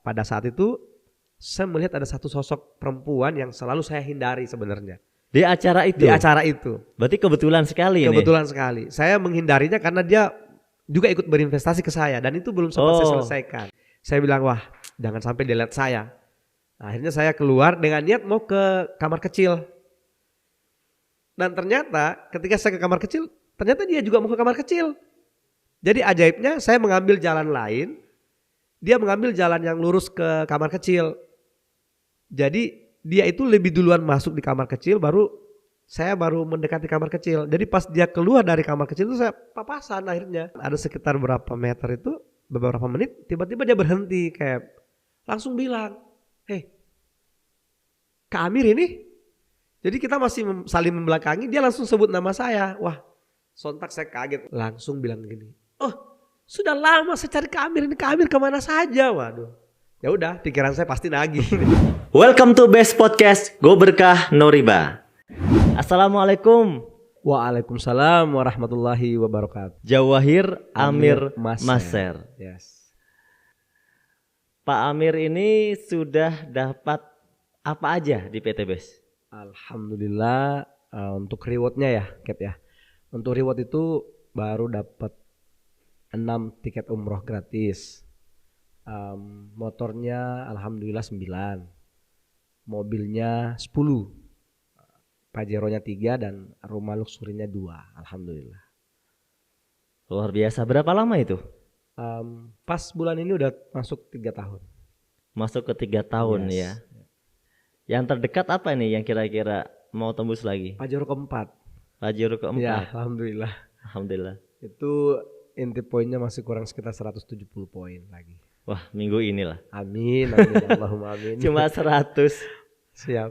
pada saat itu saya melihat ada satu sosok perempuan yang selalu saya hindari sebenarnya. Di acara itu? Di acara itu. Berarti kebetulan sekali Kebetulan sekali. Saya menghindarinya karena dia juga ikut berinvestasi ke saya dan itu belum sempat saya selesaikan. Saya bilang, wah jangan sampai dia lihat saya. Nah, akhirnya saya keluar dengan niat mau ke kamar kecil. Dan ternyata ketika saya ke kamar kecil, ternyata dia juga mau ke kamar kecil. Jadi ajaibnya saya mengambil jalan lain, dia mengambil jalan yang lurus ke kamar kecil. Jadi dia itu lebih duluan masuk di kamar kecil, saya baru mendekati kamar kecil. Jadi pas dia keluar dari kamar kecil itu saya papasan akhirnya. Ada sekitar berapa meter itu, beberapa menit, tiba-tiba dia berhenti kayak langsung bilang, "Hei, Kak Amir ini?" Jadi kita masih saling membelakangi, dia langsung sebut nama saya. Wah, sontak saya kaget, langsung bilang gini, "Oh, sudah lama saya cari Kak Amir ini, Kak Amir kemana saja?" Waduh. Ya udah, pikiran saya pasti nagih. Welcome to Best Podcast, Go Berkah No Riba. Assalamualaikum. Waalaikumsalam warahmatullahi wabarakatuh. Jawahir Amir Maser. Yes. Pak Amir ini sudah dapat apa aja di PT Best? Alhamdulillah, untuk rewardnya ya, Cap ya. Untuk reward itu baru dapat 6 tiket umroh gratis. Motornya alhamdulillah 9. Mobilnya 10. Pajero-nya 3 dan rumah luxury-nya 2. Alhamdulillah. Luar biasa. Berapa lama itu? Pas bulan ini udah masuk 3 tahun. Masuk ke 3 tahun, Yes. ya. Yang terdekat apa nih yang kira-kira mau tembus lagi? Pajero keempat. Pajero keempat. Ya, alhamdulillah. Alhamdulillah. Itu inti poinnya masih kurang sekitar 170 poin lagi. Wah, minggu inilah. Amin, amin, Allahumma amin. Cuma 100. Siap.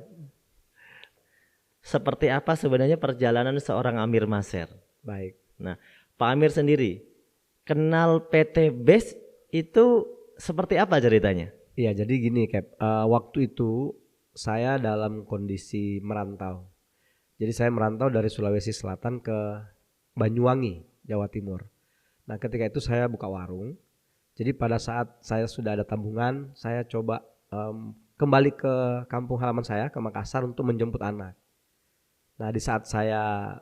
Seperti apa sebenarnya perjalanan seorang Amir Maser? Baik. Nah, Pak Amir sendiri kenal PT Best itu seperti apa ceritanya? Iya, jadi gini Cap, waktu itu saya dalam kondisi merantau. Jadi saya merantau dari Sulawesi Selatan ke Banyuwangi, Jawa Timur. Nah, ketika itu saya buka warung. Jadi pada saat saya sudah ada tabungan, saya coba kembali ke kampung halaman saya, ke Makassar untuk menjemput anak. Nah, di saat saya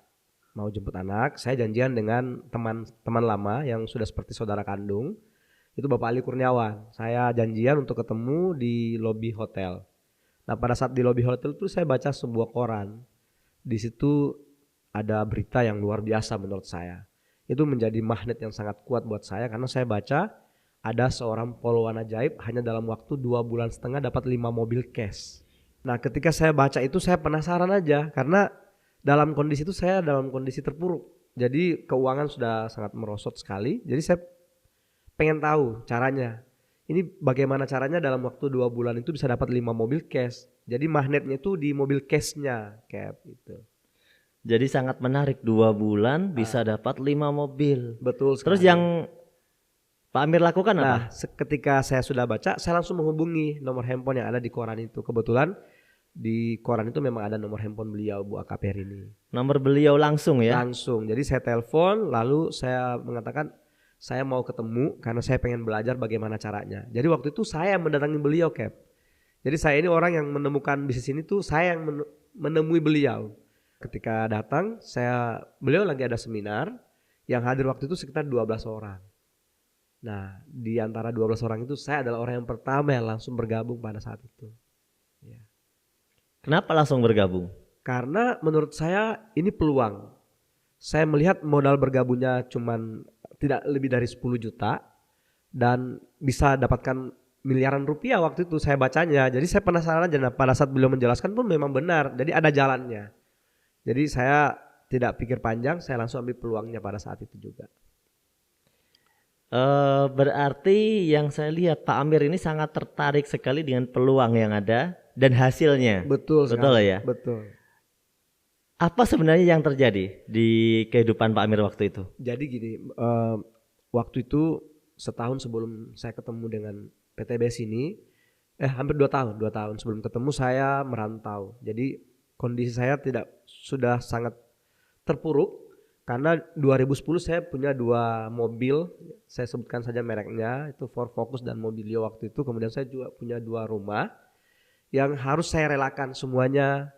mau jemput anak, saya janjian dengan teman lama yang sudah seperti saudara kandung. Itu Bapak Ali Kurniawan. Saya janjian untuk ketemu di lobi hotel. Nah, pada saat di lobi hotel itu saya baca sebuah koran. Di situ ada berita yang luar biasa menurut saya. Itu menjadi magnet yang sangat kuat buat saya karena saya baca ada seorang polwan ajaib hanya dalam waktu 2,5 bulan dapat 5 mobil cash. Nah, ketika saya baca itu saya penasaran aja karena dalam kondisi itu saya dalam kondisi terpuruk. Jadi keuangan sudah sangat merosot sekali. Jadi saya pengen tahu caranya. Ini bagaimana caranya dalam waktu 2 bulan itu bisa dapat 5 mobil cash. Jadi magnetnya itu di mobil cashnya kayak gitu. Jadi sangat menarik, 2 bulan bisa dapat 5 mobil. Betul sekali. Terus yang Pak Amir lakukan apa? Nah, ketika saya sudah baca, saya langsung menghubungi nomor handphone yang ada di koran itu. Kebetulan di koran itu memang ada nomor handphone beliau, Bu AKP ini. Nomor beliau langsung ya? Langsung. Jadi saya telepon, lalu saya mengatakan saya mau ketemu karena saya pengen belajar bagaimana caranya. Jadi waktu itu saya mendatangi beliau, Cap. Jadi saya ini orang yang menemukan bisnis ini tuh saya yang menemui beliau. Ketika datang, beliau lagi ada seminar, yang hadir waktu itu sekitar 12 orang. Nah, di antara 12 orang itu saya adalah orang yang pertama yang langsung bergabung pada saat itu. Ya. Kenapa langsung bergabung? Karena menurut saya ini peluang. Saya melihat modal bergabungnya cuman tidak lebih dari 10 juta dan bisa dapatkan miliaran rupiah waktu itu saya bacanya. Jadi saya penasaran aja. Nah, pada saat beliau menjelaskan pun memang benar. Jadi ada jalannya. Jadi saya tidak pikir panjang, saya langsung ambil peluangnya pada saat itu juga. Berarti yang saya lihat Pak Amir ini sangat tertarik sekali dengan peluang yang ada dan hasilnya. Betul ya? Betul. Apa sebenarnya yang terjadi di kehidupan Pak Amir waktu itu? Jadi gini, waktu itu setahun sebelum saya ketemu dengan PT Best ini, hampir 2 tahun sebelum ketemu saya merantau. Jadi kondisi saya sudah sangat terpuruk Karena 2010 saya punya 2 mobil, saya sebutkan saja mereknya, itu Ford Focus dan Mobilio waktu itu. Kemudian saya juga punya 2 rumah yang harus saya relakan semuanya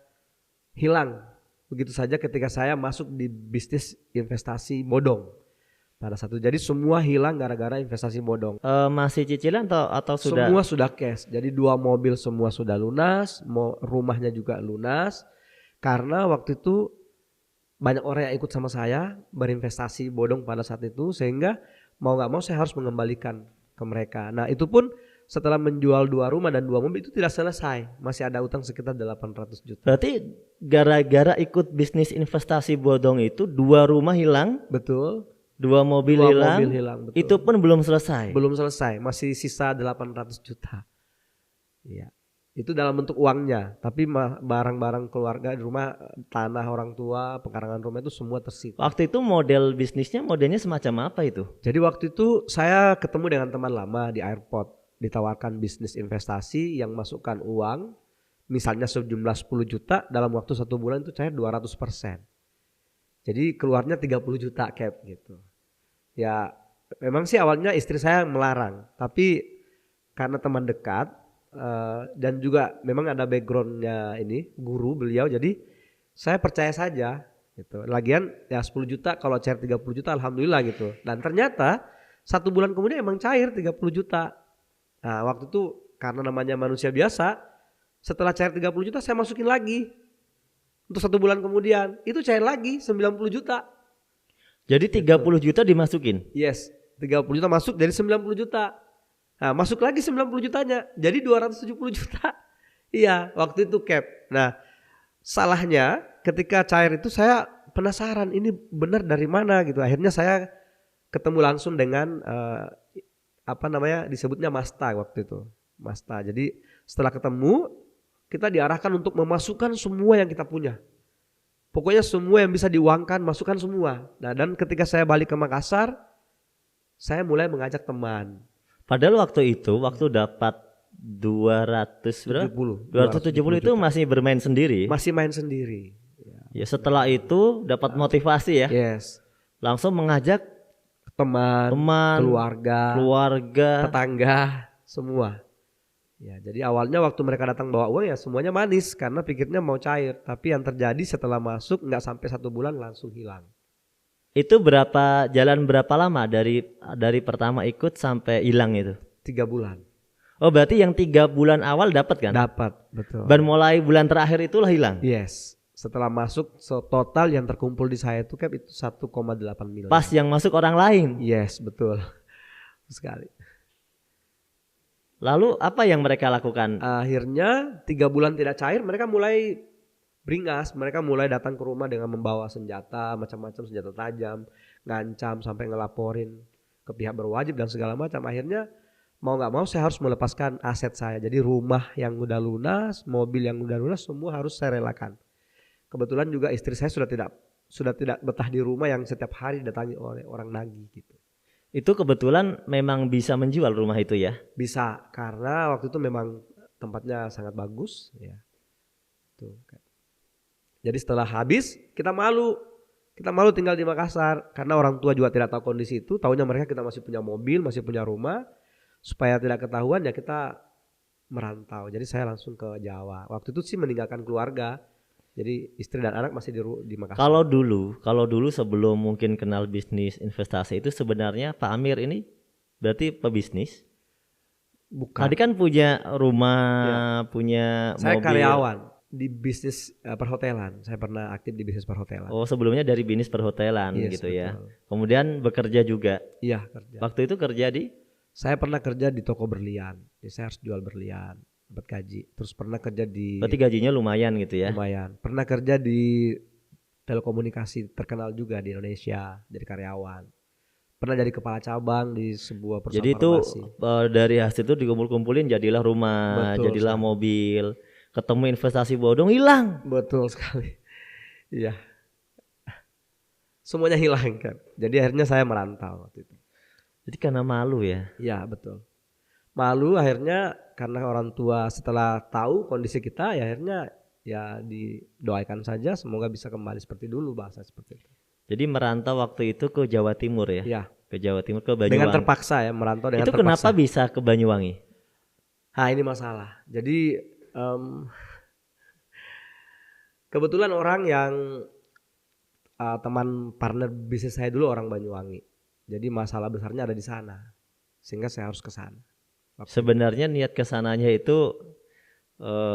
hilang. Begitu saja ketika saya masuk di bisnis investasi bodong pada satu. Jadi semua hilang gara-gara investasi bodong. Masih cicilan atau sudah? Semua sudah cash. Jadi 2 mobil semua sudah lunas, rumahnya juga lunas. Karena waktu itu banyak orang yang ikut sama saya berinvestasi bodong pada saat itu, sehingga mau gak mau saya harus mengembalikan ke mereka. Nah itu pun setelah menjual 2 rumah dan 2 mobil itu tidak selesai, masih ada utang sekitar 800 juta. Berarti gara-gara ikut bisnis investasi bodong itu 2 rumah hilang, Betul. 2 mobil 2 hilang, mobil hilang, betul. Itu pun belum selesai. Belum selesai, masih sisa 800 juta. Iya. Itu dalam bentuk uangnya, tapi barang-barang keluarga di rumah, tanah orang tua, pekarangan rumah itu semua tersita. Waktu itu modelnya semacam apa itu? Jadi waktu itu saya ketemu dengan teman lama di airport, ditawarkan bisnis investasi yang masukkan uang, misalnya sejumlah 10 juta, dalam waktu 1 bulan itu cair 200%. Jadi keluarnya 30 juta cap gitu. Ya memang sih awalnya istri saya melarang, tapi karena teman dekat, dan juga memang ada backgroundnya ini guru beliau, jadi saya percaya saja gitu. Lagian ya 10 juta kalau cair 30 juta alhamdulillah gitu. Dan ternyata 1 bulan kemudian emang cair 30 juta. Nah waktu itu karena namanya manusia biasa, setelah cair 30 juta saya masukin lagi. Untuk 1 bulan kemudian itu cair lagi 90 juta. Jadi 30 juta dimasukin? Yes, 30 juta masuk dari 90 juta. Nah masuk lagi 90 jutanya, jadi 270 juta. Iya waktu itu cap. Nah salahnya ketika cair itu saya penasaran ini benar dari mana gitu. Akhirnya saya ketemu langsung dengan disebutnya Masta waktu itu. Masta. Jadi setelah ketemu kita diarahkan untuk memasukkan semua yang kita punya. Pokoknya semua yang bisa diuangkan masukkan semua. Nah dan ketika saya balik ke Makassar, saya mulai mengajak teman. Padahal waktu dapat 270 itu masih bermain sendiri. Masih main sendiri. Ya setelah itu dapat motivasi ya. Yes. Langsung mengajak teman, keluarga, tetangga, semua. Ya, jadi awalnya waktu mereka datang bawa uang ya semuanya manis karena pikirnya mau cair. Tapi yang terjadi setelah masuk nggak sampai 1 bulan langsung hilang. Itu jalan berapa lama dari pertama ikut sampai hilang itu? 3 bulan. Oh berarti yang 3 bulan awal dapat kan? Dapat, betul. Dan mulai bulan terakhir itulah hilang? Yes. Setelah masuk total yang terkumpul di saya itu cap itu 1,8 miliar. Pas yang masuk orang lain? Yes, betul. Sekali. Lalu apa yang mereka lakukan? Akhirnya 3 bulan tidak cair, mereka mulai beringas, mereka mulai datang ke rumah dengan membawa senjata, macam-macam senjata tajam, ngancam sampai ngelaporin ke pihak berwajib dan segala macam. Akhirnya mau nggak mau saya harus melepaskan aset saya. Jadi rumah yang udah lunas, mobil yang udah lunas, semua harus saya relakan. Kebetulan juga istri saya sudah tidak betah di rumah yang setiap hari didatangi oleh orang nagih gitu. Itu kebetulan memang bisa menjual rumah itu ya? Bisa, karena waktu itu memang tempatnya sangat bagus ya. Tuh. Jadi setelah habis kita malu tinggal di Makassar karena orang tua juga tidak tahu kondisi itu, taunya mereka kita masih punya mobil, masih punya rumah. Supaya tidak ketahuan ya kita merantau. Jadi saya langsung ke Jawa. Waktu itu sih meninggalkan keluarga. Jadi istri dan anak masih di Makassar. Kalau dulu sebelum mungkin kenal bisnis investasi itu sebenarnya Pak Amir ini berarti pebisnis? Bukan. Tadi kan punya rumah, ya. Punya saya mobil. Saya karyawan di bisnis perhotelan. Saya pernah aktif di bisnis perhotelan. Oh sebelumnya dari bisnis perhotelan gitu betul. Ya. Kemudian bekerja juga. Iya kerja. Waktu itu kerja di? Saya pernah kerja di toko berlian. Jadi saya harus jual berlian, dapat gaji. Terus pernah kerja di. Berarti gajinya lumayan gitu ya? Lumayan. Pernah kerja di telekomunikasi terkenal juga di Indonesia, jadi karyawan. Pernah jadi kepala cabang di sebuah perusahaan. Jadi itu dari hasil itu dikumpul-kumpulin jadilah rumah, betul, jadilah sekali. Mobil. Ketemu investasi bodong hilang. Betul sekali. Iya. Semuanya hilang kan. Jadi akhirnya saya merantau waktu itu. Jadi karena malu ya? Iya betul. Malu akhirnya karena orang tua setelah tahu kondisi kita ya akhirnya ya didoakan saja semoga bisa kembali seperti dulu, bahasa seperti itu. Jadi merantau waktu itu ke Jawa Timur ya? Iya. Ke Jawa Timur, ke Dengan Banyuwangi. terpaksa ya, merantau dengan Itu terpaksa. kenapa bisa ke Banyuwangi? Nah ini masalah. Jadi kebetulan orang yang teman partner bisnis saya dulu orang Banyuwangi. Jadi masalah besarnya ada di sana. Sehingga saya harus ke sana. Sebenarnya niat kesananya itu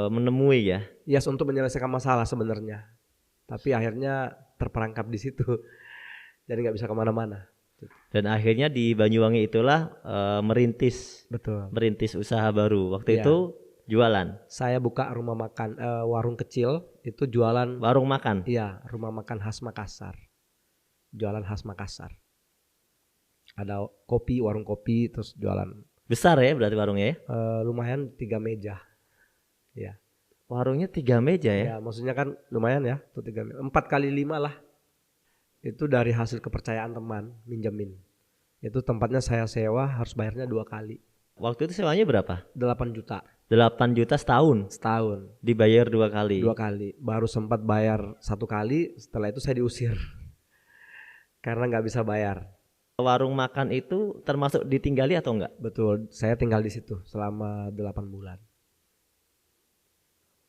menemui ya. Yes, untuk menyelesaikan masalah sebenarnya. Tapi akhirnya terperangkap di situ. Jadi nggak bisa kemana-mana. Dan akhirnya di Banyuwangi itulah merintis Betul. usaha baru. Waktu Iya. itu jualan. Saya buka rumah makan, warung kecil itu jualan. Warung makan. Iya, rumah makan khas Makassar. Jualan khas Makassar. Ada kopi, warung kopi, terus jualan. Besar ya berarti warungnya ya? Lumayan 3 meja. Ya. Warungnya 3 meja ya? Ya, maksudnya kan lumayan ya, tuh 3 meja. 4 kali 5 lah. Itu dari hasil kepercayaan teman, minjemin. Itu tempatnya saya sewa harus bayarnya 2 kali. Waktu itu sewanya berapa? 8 juta 8 juta setahun. setahun. Dibayar 2 kali. 2 kali. Baru sempat bayar 1 kali, setelah itu saya diusir. Karena nggak bisa bayar. Warung makan itu termasuk ditinggali atau enggak? Betul, saya tinggal di situ selama 8 bulan.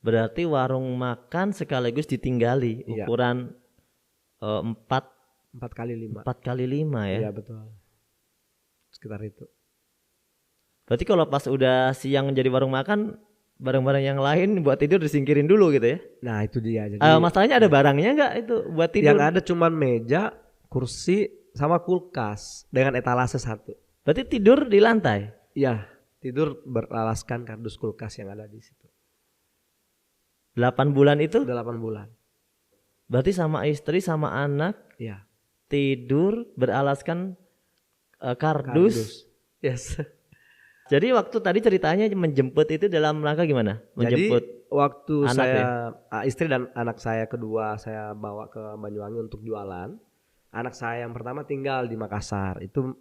Berarti warung makan sekaligus ditinggali. Iya. Ukuran 4 kali 5. kali 5 ya? Iya betul. Sekitar itu. Berarti kalau pas udah siang jadi warung makan, barang-barang yang lain buat tidur disingkirin dulu gitu ya? Nah itu dia. Jadi Masalahnya ada barangnya enggak itu buat tidur? yang ada cuman meja, kursi, sama kulkas dengan etalase 1. Berarti tidur di lantai? Iya, tidur beralaskan kardus kulkas yang ada di situ. 8 bulan itu? 8 bulan. Berarti sama istri sama anak Iya. tidur beralaskan kardus. Yes. Jadi waktu tadi ceritanya menjemput itu dalam rangka gimana? Menjemput. Jadi waktu anak saya istri dan anak saya kedua saya bawa ke Banyuwangi untuk jualan. Anak saya yang pertama tinggal di Makassar, itu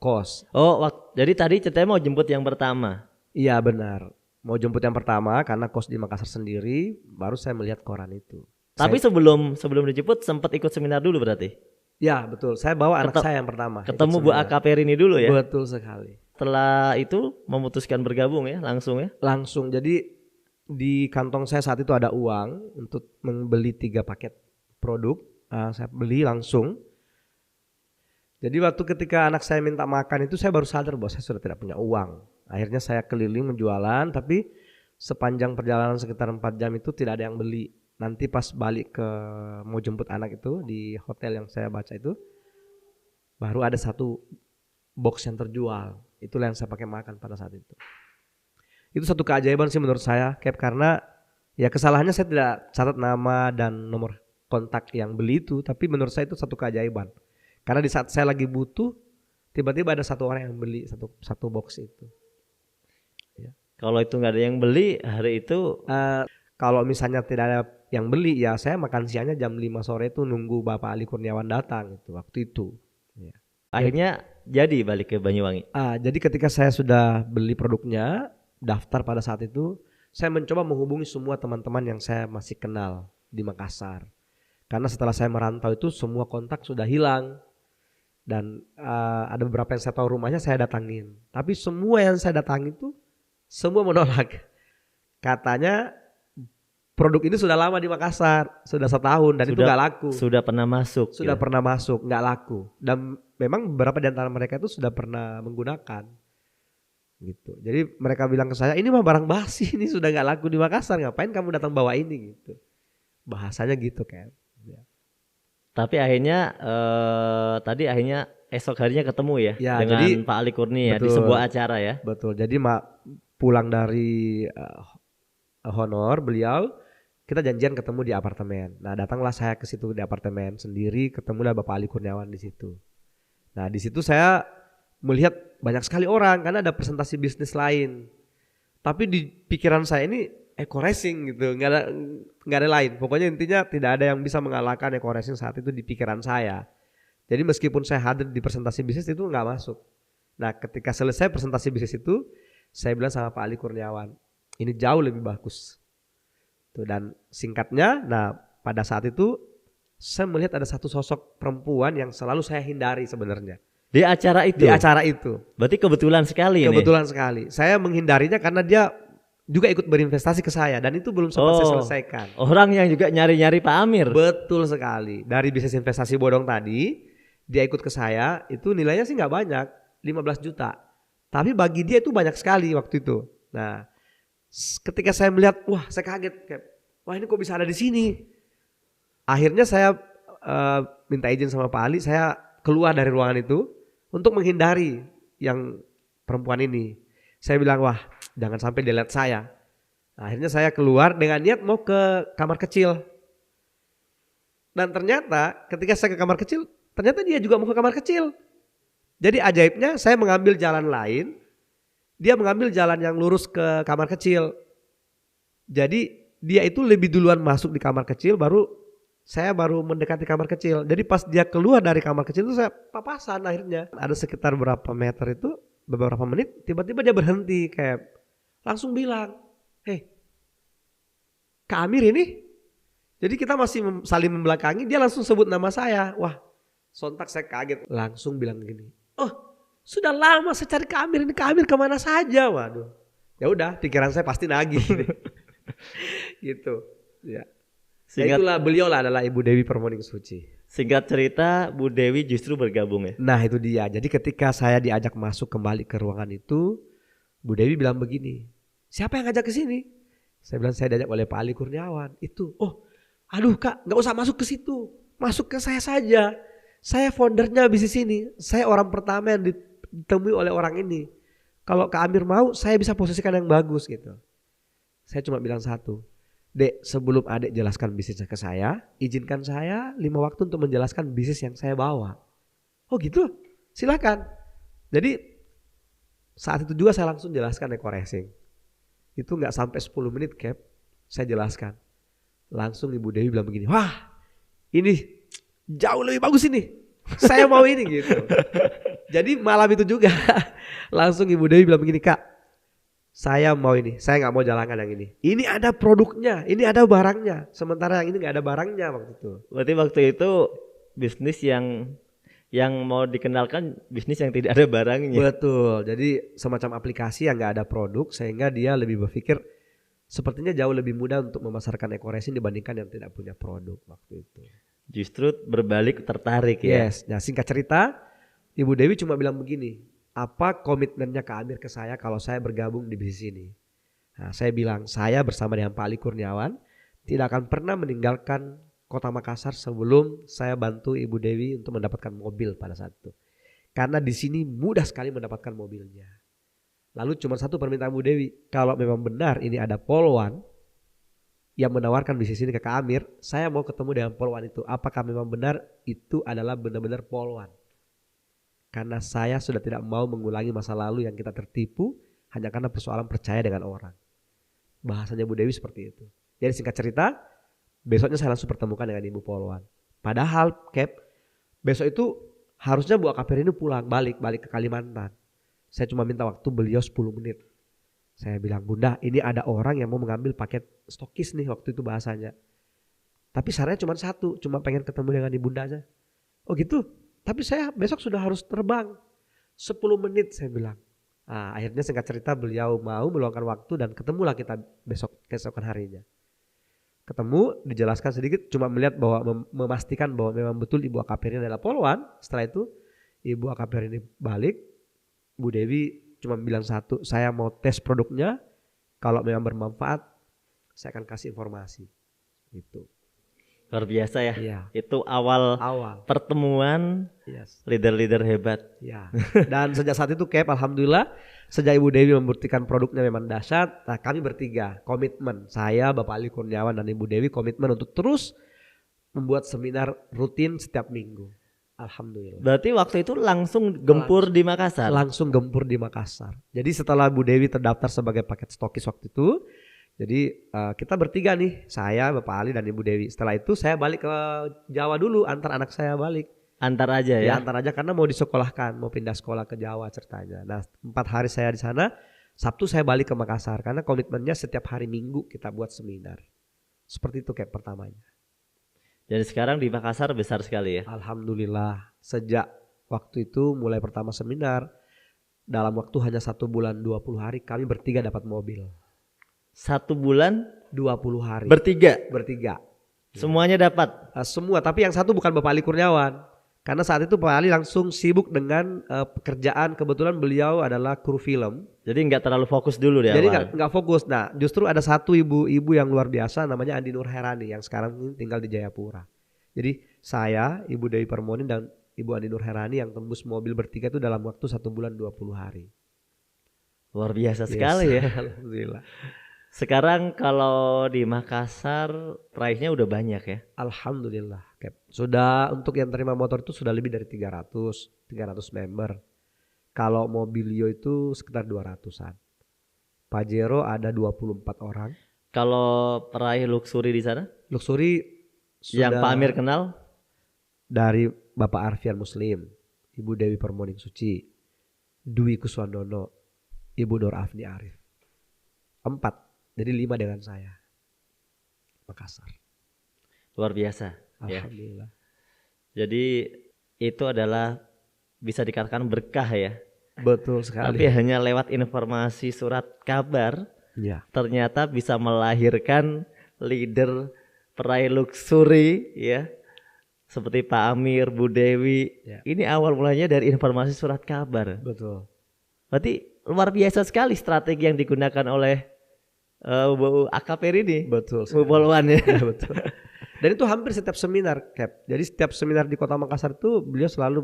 kos. Oh, jadi tadi ceritanya mau jemput yang pertama. Iya benar. Mau jemput yang pertama karena kos di Makassar sendiri, baru saya melihat koran itu. Tapi sebelum dijemput sempat ikut seminar dulu berarti? Ya betul, saya bawa anak saya yang pertama. Ketemu Bu Akaper ini dulu ya? Betul sekali. Setelah itu memutuskan bergabung ya langsung ya? Langsung, jadi di kantong saya saat itu ada uang untuk membeli 3 paket produk. Saya beli langsung. Jadi waktu ketika anak saya minta makan itu saya baru sadar bahwa saya sudah tidak punya uang. Akhirnya saya keliling menjualan, tapi sepanjang perjalanan sekitar 4 jam itu tidak ada yang beli. Nanti pas balik ke mau jemput anak itu di hotel yang saya baca itu, baru ada 1 box yang terjual. Itulah yang saya pakai makan pada saat itu. Itu satu keajaiban sih menurut saya, Cap, karena ya kesalahannya saya tidak catat nama dan nomor kontak yang beli itu, tapi menurut saya itu satu keajaiban. Karena di saat saya lagi butuh, tiba-tiba ada 1 orang yang beli satu box itu. Ya. Kalau itu nggak ada yang beli hari itu, kalau misalnya tidak ada yang beli, ya saya makan siangnya jam 5 sore itu nunggu Bapak Ali Kurniawan datang itu waktu itu. Ya. Akhirnya jadi balik ke Banyuwangi. Jadi ketika saya sudah beli produknya, daftar pada saat itu, saya mencoba menghubungi semua teman-teman yang saya masih kenal di Makassar. Karena setelah saya merantau itu semua kontak sudah hilang. Dan ada beberapa yang saya tahu rumahnya saya datangin. Tapi semua yang saya datangin itu semua menolak. Katanya produk ini sudah lama di Makassar, sudah 1 tahun dan itu nggak laku. Sudah pernah masuk. Sudah pernah masuk, nggak laku. Dan memang beberapa di antara mereka itu sudah pernah menggunakan. Gitu. Jadi mereka bilang ke saya, ini mah barang basi, ini sudah nggak laku di Makassar, ngapain kamu datang bawa ini gitu. Bahasanya gitu kan. Ya. Tapi akhirnya akhirnya esok harinya ketemu ya dengan jadi, Pak Ali Kurnia betul, di sebuah acara ya. Betul. Jadi pulang dari honor beliau, kita janjian ketemu di apartemen. Nah datanglah saya ke situ di apartemen sendiri, ketemulah Bapak Ali Kurniawan di situ. Nah di situ saya melihat banyak sekali orang karena ada presentasi bisnis lain. Tapi di pikiran saya ini Eco Racing gitu, nggak ada lain. Pokoknya intinya tidak ada yang bisa mengalahkan Eco Racing saat itu di pikiran saya. Jadi meskipun saya hadir di presentasi bisnis itu nggak masuk. Nah ketika selesai presentasi bisnis itu, saya bilang sama Pak Ali Kurniawan, ini jauh lebih bagus. Tuh, dan singkatnya, nah pada saat itu saya melihat ada satu sosok perempuan yang selalu saya hindari sebenarnya. Di acara itu? Di acara itu. Berarti kebetulan sekali ini? Kebetulan sekali. Saya menghindarinya karena dia juga ikut berinvestasi ke saya dan itu belum sempat saya selesaikan. Orang yang juga nyari-nyari Pak Amir? Betul sekali. Dari bisnis investasi bodong tadi, dia ikut ke saya, itu nilainya sih gak banyak, 15 juta. Tapi bagi dia itu banyak sekali waktu itu. Nah, ketika saya melihat, wah saya kaget. Kayak, wah ini kok bisa ada di sini? Akhirnya saya minta izin sama Pak Ali, saya keluar dari ruangan itu untuk menghindari yang perempuan ini. Saya bilang, wah jangan sampai dia lihat saya. Nah, akhirnya saya keluar dengan niat mau ke kamar kecil. Dan ternyata ketika saya ke kamar kecil, ternyata dia juga mau ke kamar kecil. Jadi ajaibnya saya mengambil jalan lain, dia mengambil jalan yang lurus ke kamar kecil. Jadi dia itu lebih duluan masuk di kamar kecil, saya baru mendekati kamar kecil. Jadi pas dia keluar dari kamar kecil itu saya papasan akhirnya. Ada sekitar berapa meter itu, beberapa menit, tiba-tiba dia berhenti kayak langsung bilang, "Hei, Kak Amir ini?" Jadi kita masih saling membelakangi, dia langsung sebut nama saya. Wah, sontak saya kaget. Langsung bilang gini, "Oh, sudah lama saya cari Kak Amir ini. Kak Amir kemana saja?" Waduh. Ya udah, pikiran saya pasti nagih. Gitu. Ya. Itulah beliau adalah Ibu Dewi Permoning Suci. Singkat cerita, Bu Dewi justru bergabung ya? Nah itu dia. Jadi ketika saya diajak masuk kembali ke ruangan itu, Bu Dewi bilang begini, "Siapa yang ngajak ke sini?" Saya bilang, "Saya diajak oleh Pak Ali Kurniawan." Itu, "Oh, aduh Kak, nggak usah masuk ke situ, masuk ke saya saja. Saya foundernya bisnis ini. Saya orang pertama yang ditemui oleh orang ini. Kalau Kak Amir mau, saya bisa posisikan yang bagus gitu." Saya cuma bilang satu, "Dek, sebelum adek jelaskan bisnisnya ke saya, izinkan saya 5 waktu untuk menjelaskan bisnis yang saya bawa." "Oh gitu? Silakan." Jadi saat itu juga saya langsung jelaskan Eco Racing. Itu gak sampai 10 menit Cap, saya jelaskan. Langsung Ibu Dewi bilang begini, "Wah ini jauh lebih bagus ini, saya mau ini." Gitu. Jadi malam itu juga langsung Ibu Dewi bilang begini, "Kak, saya mau ini, saya gak mau jalankan yang ini. Ini ada produknya, ini ada barangnya. Sementara yang ini gak ada barangnya waktu itu." Berarti waktu itu bisnis yang mau dikenalkan bisnis yang tidak ada barangnya. Betul, jadi semacam aplikasi yang gak ada produk sehingga dia lebih berpikir sepertinya jauh lebih mudah untuk memasarkan Eco Racing dibandingkan yang tidak punya produk waktu itu. Justru berbalik tertarik ya? Yes, nah singkat cerita Ibu Dewi cuma bilang begini, "Apa komitmennya Kak Amir ke saya kalau saya bergabung di bisnis ini?" Nah, saya bilang, "Saya bersama dengan Pak Ali Kurniawan tidak akan pernah meninggalkan Kota Makassar sebelum saya bantu Ibu Dewi untuk mendapatkan mobil pada saat itu. Karena di sini mudah sekali mendapatkan mobilnya." Lalu cuma satu permintaan Bu Dewi, "Kalau memang benar ini ada polwan yang menawarkan bisnis ini ke Kak Amir, saya mau ketemu dengan polwan itu. Apakah memang benar itu adalah benar-benar polwan? Karena saya sudah tidak mau mengulangi masa lalu yang kita tertipu hanya karena persoalan percaya dengan orang." Bahasanya Bu Dewi seperti itu. Jadi singkat cerita, besoknya saya langsung pertemukan dengan Ibu Polwan. Padahal Cap, besok itu harusnya Bu Akapir ini pulang balik ke Kalimantan. Saya cuma minta waktu beliau 10 menit. Saya bilang, "Bunda, ini ada orang yang mau mengambil paket stokis nih," waktu itu bahasanya. "Tapi syaratnya cuma satu, cuma pengen ketemu dengan Ibunda aja." "Oh gitu? Tapi saya besok sudah harus terbang." 10 menit saya bilang. Nah, akhirnya singkat cerita beliau mau meluangkan waktu dan ketemulah kita keesokan harinya. Ketemu, dijelaskan sedikit, cuma melihat bahwa memastikan bahwa memang betul Ibu Akapir ini adalah polwan. Setelah itu Ibu Akapir ini balik, Bu Dewi cuma bilang satu, "Saya mau tes produknya, kalau memang bermanfaat saya akan kasih informasi." Gitu. Luar biasa ya. Iya. Itu awal pertemuan leader-leader hebat. Ya. Dan sejak saat itu Cap, alhamdulillah sejak Ibu Dewi membuktikan produknya memang dahsyat, nah kami bertiga komitmen, saya, Bapak Ali Kurniawan dan Ibu Dewi komitmen untuk terus membuat seminar rutin setiap minggu. Alhamdulillah. Berarti waktu itu langsung gempur di Makassar? Langsung gempur di Makassar. Jadi setelah Bu Dewi terdaftar sebagai paket stokis waktu itu, jadi kita bertiga nih, saya, Bapak Ali dan Ibu Dewi. Setelah itu saya balik ke Jawa dulu, antar anak saya balik. Antar aja ya? Ya antar aja karena mau disekolahkan, mau pindah sekolah ke Jawa ceritanya. Nah 4 hari saya di sana, Sabtu saya balik ke Makassar karena komitmennya setiap hari Minggu kita buat seminar. Seperti itu kayak pertamanya. Dan sekarang di Makassar besar sekali ya. Alhamdulillah, sejak waktu itu mulai pertama seminar, dalam waktu hanya 1 bulan 20 hari kami bertiga dapat mobil. 1 bulan 20 hari. bertiga. Semuanya dapat. Semua, tapi yang satu bukan Bapak Ali Kurniawan. Karena saat itu Pak Ali langsung sibuk dengan pekerjaan. Kebetulan beliau adalah kru film. Jadi nggak terlalu fokus dulu di Jadi awal. nggak fokus. Nah, justru ada satu ibu-ibu yang luar biasa namanya Andi Nur Herani yang sekarang ini tinggal di Jayapura. Jadi saya, Ibu Dewi Permoni dan Ibu Andi Nur Herani yang tembus mobil bertiga itu dalam waktu 1 bulan 20 hari. Luar biasa sekali ya. Alhamdulillah. Sekarang kalau di Makassar price-nya udah banyak ya. Alhamdulillah, Cap. Sudah untuk yang terima motor itu sudah lebih dari 300 member. Kalau Mobilio itu sekitar 200-an. Pajero ada 24 orang. Kalau peraih luxury di sana? Luxury Yang sudah Pak Amir kenal? dari Bapak Arfian Muslim, Ibu Dewi Permoning Suci, Dwi Kuswandono, Ibu Nur Afni Arif. 4. Jadi 5 dengan saya. Makassar. Luar biasa. Ya. Alhamdulillah. Jadi itu adalah bisa dikatakan berkah ya. Betul sekali. Tapi hanya lewat informasi surat kabar Ya. ternyata bisa melahirkan leader peraih luxury ya. Seperti Pak Amir, Bu Dewi. Ya. Ini awal mulanya dari informasi surat kabar. Betul. Berarti luar biasa sekali strategi yang digunakan oleh Bu AKP ini. Betul. Bu Polwan ya. Ya, betul. Dan itu hampir setiap seminar, Cap. Jadi setiap seminar di Kota Makassar itu beliau selalu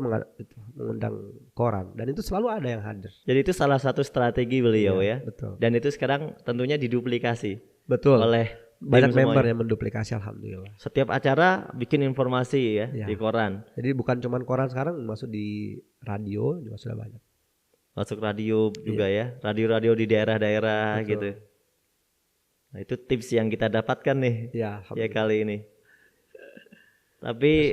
mengundang koran dan itu selalu ada yang hadir. Jadi itu salah satu strategi beliau ya. Betul. Dan itu sekarang tentunya diduplikasi Betul. oleh Banyak tim member semuanya. yang menduplikasi, alhamdulillah. Setiap acara bikin informasi ya, Ya. di koran. Jadi bukan cuman koran, sekarang masuk di radio juga sudah banyak. Masuk radio juga ya. Radio-radio di daerah-daerah Betul. gitu. Nah, itu tips yang kita dapatkan nih Ya, ya kali ini. Tapi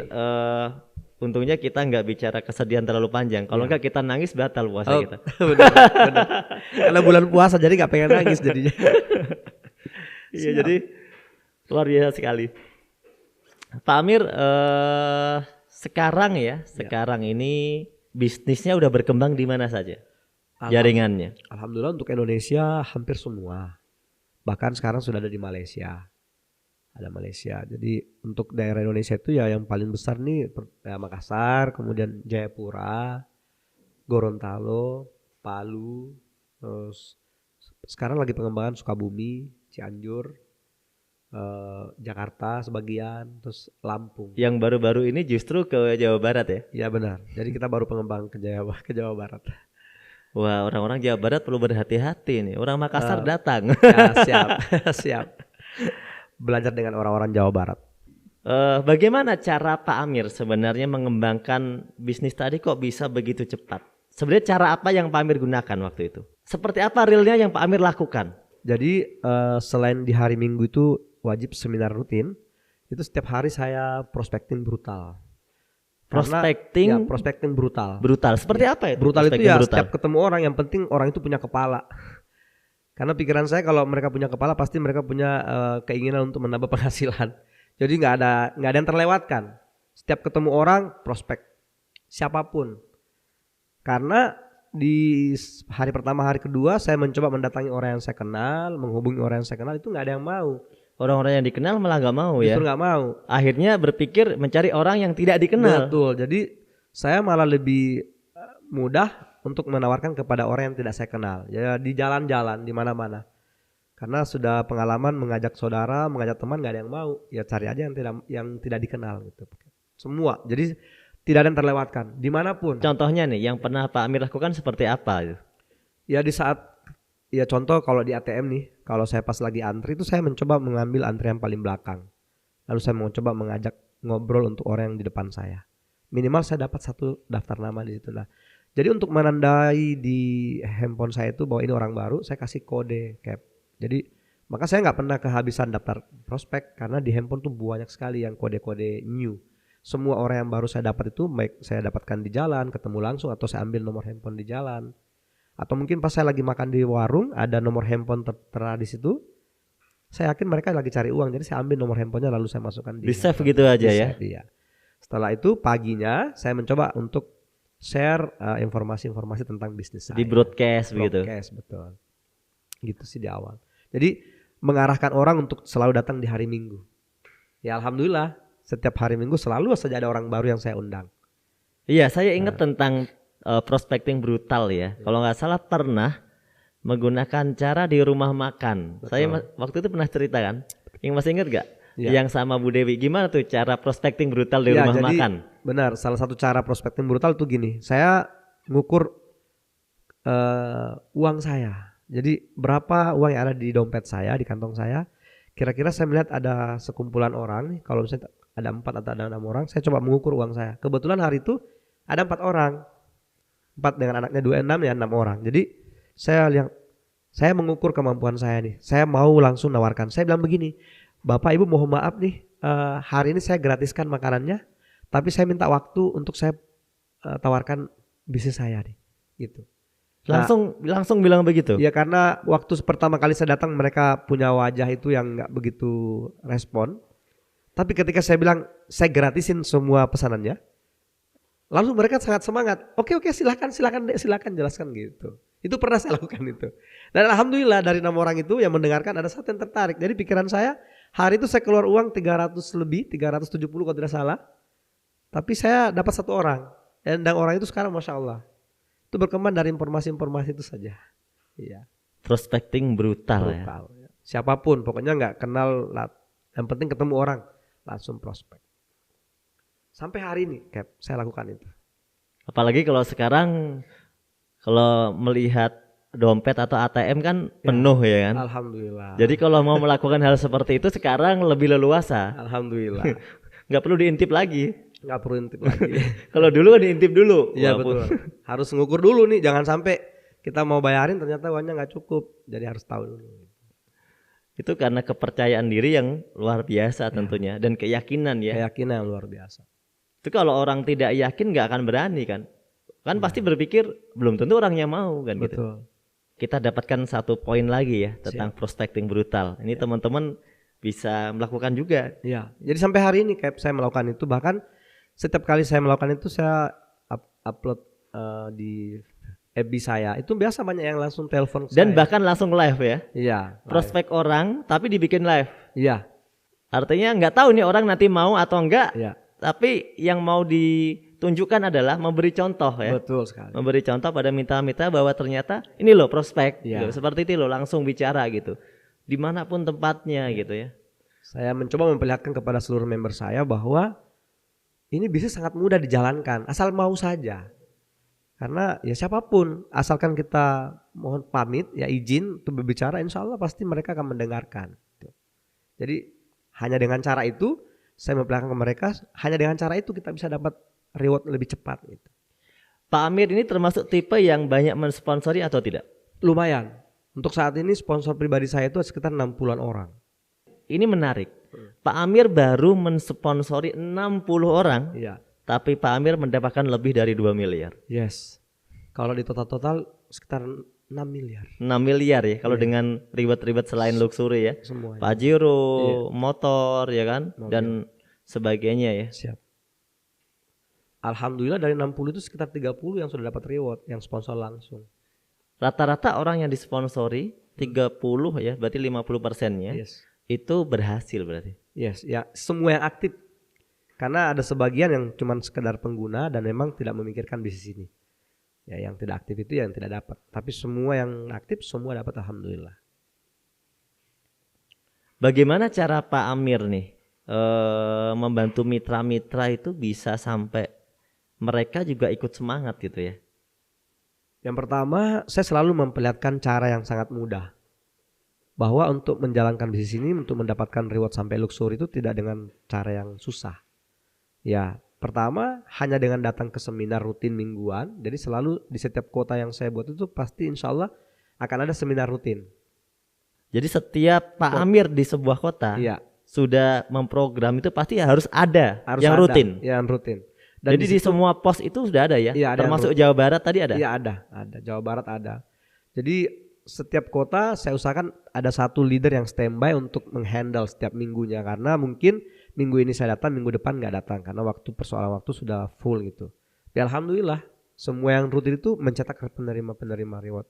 untungnya kita nggak bicara kesedihan terlalu panjang. Kalau nggak kita nangis batal puasa kita. benar. Karena bulan puasa jadi nggak pengen nangis jadinya. Iya, jadi luar biasa sekali. Pak Amir, sekarang ini bisnisnya udah berkembang di mana saja? Jaringannya. Alhamdulillah untuk Indonesia hampir semua. Bahkan sekarang sudah ada di Malaysia. Ada Malaysia. Jadi untuk daerah Indonesia itu ya yang paling besar nih ya Makassar, kemudian Jayapura, Gorontalo, Palu, terus sekarang lagi pengembangan Sukabumi, Cianjur, Jakarta sebagian, terus Lampung. Yang baru-baru ini justru ke Jawa Barat ya? Ya benar. Jadi kita baru pengembang ke Jawa Barat. Wah, orang-orang Jawa Barat perlu berhati-hati nih. Orang Makassar datang. Ya, siap, siap. Belajar dengan orang-orang Jawa Barat. Bagaimana cara Pak Amir sebenarnya mengembangkan bisnis tadi kok bisa begitu cepat? Sebenarnya cara apa yang Pak Amir gunakan waktu itu? Seperti apa realnya yang Pak Amir lakukan? Jadi selain di hari Minggu itu wajib seminar rutin, itu setiap hari saya prospecting brutal. Prospecting brutal. Brutal. Seperti apa itu? Brutal itu prospecting ya brutal? setiap ketemu orang yang penting orang itu punya kepala. Karena pikiran saya kalau mereka punya kepala pasti mereka punya keinginan untuk menambah penghasilan. Jadi nggak ada yang terlewatkan. Setiap ketemu orang prospek siapapun. Karena di hari pertama hari kedua saya mencoba mendatangi orang yang saya kenal, menghubungi orang yang saya kenal itu nggak ada yang mau. Orang-orang yang dikenal malah nggak mau ya. Justru nggak mau. Akhirnya berpikir mencari orang yang tidak dikenal. Betul. Jadi saya malah lebih mudah untuk menawarkan kepada orang yang tidak saya kenal. Ya di jalan-jalan, di mana-mana. Karena sudah pengalaman mengajak saudara, mengajak teman nggak ada yang mau. Ya cari aja yang tidak dikenal gitu. Semua. Jadi tidak ada yang terlewatkan dimanapun. Contohnya nih yang pernah Pak Amir lakukan seperti apa? Ya di saat ya contoh kalau di ATM nih, kalau saya pas lagi antri itu saya mencoba mengambil antri yang paling belakang. Lalu saya mencoba mengajak ngobrol untuk orang yang di depan saya. Minimal saya dapat satu daftar nama di situ lah. Jadi untuk menandai di handphone saya itu bahwa ini orang baru, saya kasih kode Cap. Jadi maka saya nggak pernah kehabisan daftar prospek karena di handphone tuh banyak sekali yang kode-kode new. Semua orang yang baru saya dapat itu baik saya dapatkan di jalan, ketemu langsung atau saya ambil nomor handphone di jalan. Atau mungkin pas saya lagi makan di warung ada nomor handphone tertera di situ. saya yakin mereka lagi cari uang. Jadi saya ambil nomor handphonenya lalu saya masukkan Di save gitu aja ya. Iya. Setelah itu paginya saya mencoba untuk share informasi-informasi tentang bisnis saya. Di broadcast begitu. Broadcast, betul. Gitu sih di awal. Jadi mengarahkan orang untuk selalu datang di hari Minggu. Ya alhamdulillah setiap hari Minggu selalu saja ada orang baru yang saya undang. Iya, saya ingat tentang prospecting brutal ya. Kalau nggak salah pernah menggunakan cara di rumah makan. Betul. Saya waktu itu pernah cerita kan. Yang masih ingat gak? Ya. Yang sama Bu Dewi. Gimana tuh cara prospecting brutal di Ya, rumah jadi, makan? Benar, salah satu cara prospecting brutal tuh gini. Saya ngukur uang saya. Jadi berapa uang yang ada di dompet saya, di kantong saya. Kira-kira saya melihat ada sekumpulan orang nih. Kalau misalnya ada 4 atau ada 6 orang, saya coba mengukur uang saya. Kebetulan hari itu ada 4 orang. 4 dengan anaknya 26 ya 6 orang. Jadi saya mengukur kemampuan saya nih. Saya mau langsung nawarkan. Saya bilang begini, Bapak Ibu mohon maaf nih, hari ini saya gratiskan makanannya, tapi saya minta waktu untuk saya tawarkan bisnis saya nih, gitu. Langsung bilang begitu? Ya karena waktu pertama kali saya datang mereka punya wajah itu yang nggak begitu respon. Tapi ketika saya bilang saya gratisin semua pesanannya, lalu mereka sangat semangat. Oke silakan jelaskan gitu. Itu pernah saya lakukan itu. Dan alhamdulillah dari 6 orang itu yang mendengarkan ada satu yang tertarik. Jadi pikiran saya hari itu saya keluar uang 370 kalau tidak salah. Tapi saya dapat 1 orang. Dan orang itu sekarang Masya Allah. Itu berkembang dari informasi-informasi itu saja. Iya. Prospecting brutal ya. Siapapun pokoknya nggak kenal, yang penting ketemu orang langsung prospek. Sampai hari ini Cap, saya lakukan itu. Apalagi kalau sekarang kalau melihat dompet atau ATM kan penuh ya kan. Alhamdulillah. Jadi kalau mau melakukan hal seperti itu sekarang lebih leluasa. Alhamdulillah. Nggak perlu diintip lagi. Nggak perlu intip lagi. Kalau dulu kan diintip dulu. Iya betul. Harus ngukur dulu nih, jangan sampai kita mau bayarin ternyata uangnya nggak cukup. Jadi harus tahu dulu. Itu karena kepercayaan diri yang luar biasa tentunya dan keyakinan ya. Keyakinan yang luar biasa. Itu kalau orang tidak yakin nggak akan berani kan. Kan pasti berpikir belum tentu orangnya mau kan. Betul. Gitu. Kita dapatkan 1 poin lagi ya tentang prospecting brutal. Ini teman-teman bisa melakukan juga. Iya. Jadi sampai hari ini Cap saya melakukan itu, bahkan setiap kali saya melakukan itu saya upload di FB saya. Itu biasa banyak yang langsung telepon dan saya. Bahkan langsung live ya. Iya. Prospek orang tapi dibikin live. Iya. Artinya nggak tahu nih orang nanti mau atau enggak. Iya. Tapi yang mau ditunjukkan adalah memberi contoh ya. Betul sekali. Memberi contoh pada mitra-mitra bahwa ternyata ini loh prospek. Ya. Gitu. Seperti itu loh langsung bicara gitu. Dimanapun tempatnya gitu ya. Saya mencoba memperlihatkan kepada seluruh member saya bahwa ini bisnis sangat mudah dijalankan. Asal mau saja. Karena ya siapapun asalkan kita mohon pamit ya izin untuk berbicara, insya Allah pasti mereka akan mendengarkan. Jadi hanya dengan cara itu saya memperlihatkan ke mereka, hanya dengan cara itu kita bisa dapat reward lebih cepat gitu. Pak Amir ini termasuk tipe yang banyak mensponsori atau tidak? Lumayan. Untuk saat ini sponsor pribadi saya itu sekitar 60-an orang. Ini menarik. Pak Amir baru mensponsori 60 orang. Iya. Tapi Pak Amir mendapatkan lebih dari 2 miliar. Yes. Kalau di total sekitar 6 miliar. 6 miliar ya kalau dengan ribet-ribet selain luxury ya. Semuanya. Pajero, motor ya kan, mobil. dan sebagainya ya. Siap. Alhamdulillah dari 60 itu sekitar 30 yang sudah dapat reward, yang sponsor langsung. Rata-rata orang yang disponsori 30 ya, berarti 50%-nya Yes. itu berhasil berarti. Yes, ya semua yang aktif. Karena ada sebagian yang cuma sekedar pengguna dan memang tidak memikirkan bisnis ini. Ya yang tidak aktif itu yang tidak dapat. Tapi semua yang aktif semua dapat, alhamdulillah. Bagaimana cara Pak Amir nih membantu mitra-mitra itu bisa sampai mereka juga ikut semangat gitu ya? Yang pertama, saya selalu memperlihatkan cara yang sangat mudah. Bahwa untuk menjalankan bisnis ini, untuk mendapatkan reward sampai luxury itu tidak dengan cara yang susah. Ya, pertama hanya dengan datang ke seminar rutin mingguan. Jadi selalu di setiap kota yang saya buat itu pasti insya Allah akan ada seminar rutin. Jadi setiap Pak Amir di sebuah kota sudah memprogram itu pasti harus ada yang rutin. Yang rutin. Dan jadi di semua pos itu sudah ada ya? Iya, ada termasuk Jawa Barat tadi ada? Iya ada. Jawa Barat ada. Jadi setiap kota saya usahakan ada satu leader yang standby untuk menghandle setiap minggunya, karena mungkin minggu ini saya datang, minggu depan nggak datang karena persoalan waktu sudah full gitu. Ya alhamdulillah semua yang rutin itu mencetak penerima reward.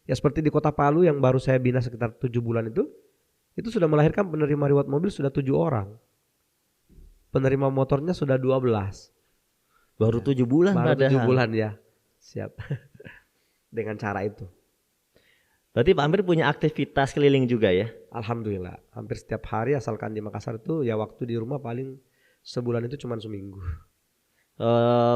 Ya seperti di Kota Palu yang baru saya bina sekitar 7 bulan itu sudah melahirkan penerima reward mobil sudah 7 orang. Penerima motornya sudah 12. Baru 7 bulan Baru padahal. 7 bulan ya. Siap. Dengan cara itu. Berarti Pak Amir punya aktivitas keliling juga ya? Alhamdulillah. Hampir setiap hari asalkan di Makassar itu ya waktu di rumah paling sebulan itu cuma seminggu.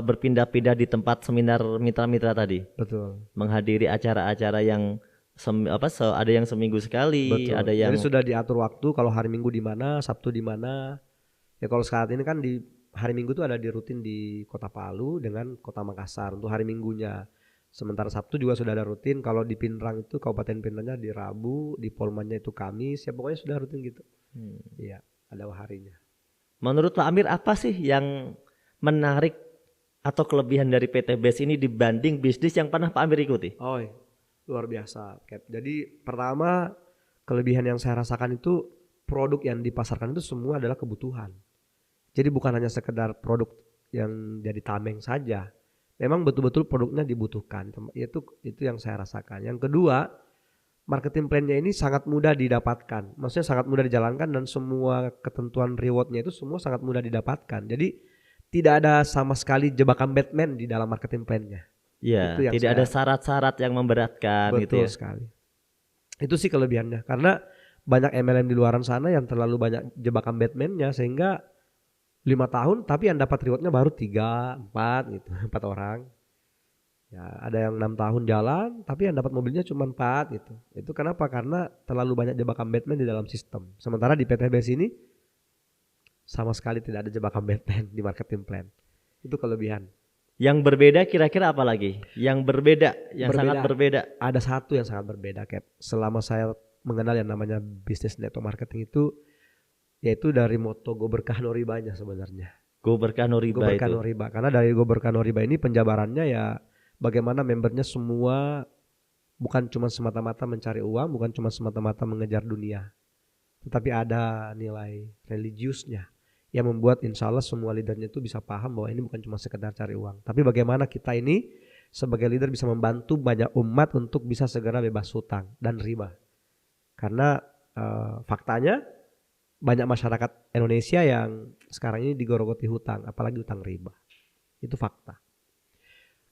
Berpindah-pindah di tempat seminar mitra-mitra tadi. Betul. Menghadiri acara-acara yang ada yang seminggu sekali, Betul. ada yang Jadi sudah diatur waktu kalau hari Minggu di mana, Sabtu di mana. Ya kalau saat ini kan di hari Minggu tuh ada di rutin di Kota Palu dengan Kota Makassar untuk hari Minggunya. Sementara Sabtu juga sudah ada rutin. Kalau di Pinrang itu Kabupaten Pinrangnya di Rabu, di Polmannya itu Kamis. Ya pokoknya sudah rutin gitu. Iya, ada harinya. Menurut Pak Amir apa sih yang menarik atau kelebihan dari PT BES ini dibanding bisnis yang pernah Pak Amir ikuti? Oh, luar biasa, Cap. Jadi pertama kelebihan yang saya rasakan itu produk yang dipasarkan itu semua adalah kebutuhan. Jadi bukan hanya sekedar produk yang jadi tameng saja. Memang betul-betul produknya dibutuhkan. Itu yang saya rasakan. Yang kedua, marketing plan-nya ini sangat mudah didapatkan. Maksudnya sangat mudah dijalankan dan semua ketentuan reward-nya itu semua sangat mudah didapatkan. Jadi tidak ada sama sekali jebakan Batman di dalam marketing plan-nya. Ya, tidak ada syarat-syarat yang memberatkan gitu ya. Betul sekali. Itu sih kelebihannya. Karena banyak MLM di luaran sana yang terlalu banyak jebakan Batman-nya sehingga 5 tahun tapi yang dapat reward-nya baru 3, 4 gitu, 4 orang. Ya, ada yang 6 tahun jalan tapi yang dapat mobilnya cuma 4 gitu. Itu kenapa? Karena terlalu banyak jebakan Batman di dalam sistem. Sementara di PT BES ini sama sekali tidak ada jebakan Batman di marketing plan. Itu kelebihan. Yang berbeda kira-kira apa lagi? Yang berbeda, sangat berbeda. Ada satu yang sangat berbeda, Cap. Selama saya mengenal yang namanya bisnis network marketing itu, yaitu dari moto Go Berkah No Ribanya sebenarnya. Go Berkah No Riba. Go Berkah No Riba. Karena dari Go Berkah No Riba ini penjabarannya ya bagaimana membernya semua bukan cuma semata-mata mencari uang, bukan cuma semata-mata mengejar dunia, tetapi ada nilai religiusnya yang membuat insya Allah semua leadernya itu bisa paham bahwa ini bukan cuma sekedar cari uang, tapi bagaimana kita ini sebagai leader bisa membantu banyak umat untuk bisa segera bebas hutang dan riba. Karena faktanya banyak masyarakat Indonesia yang sekarang ini digorogoti hutang, apalagi hutang riba. Itu fakta.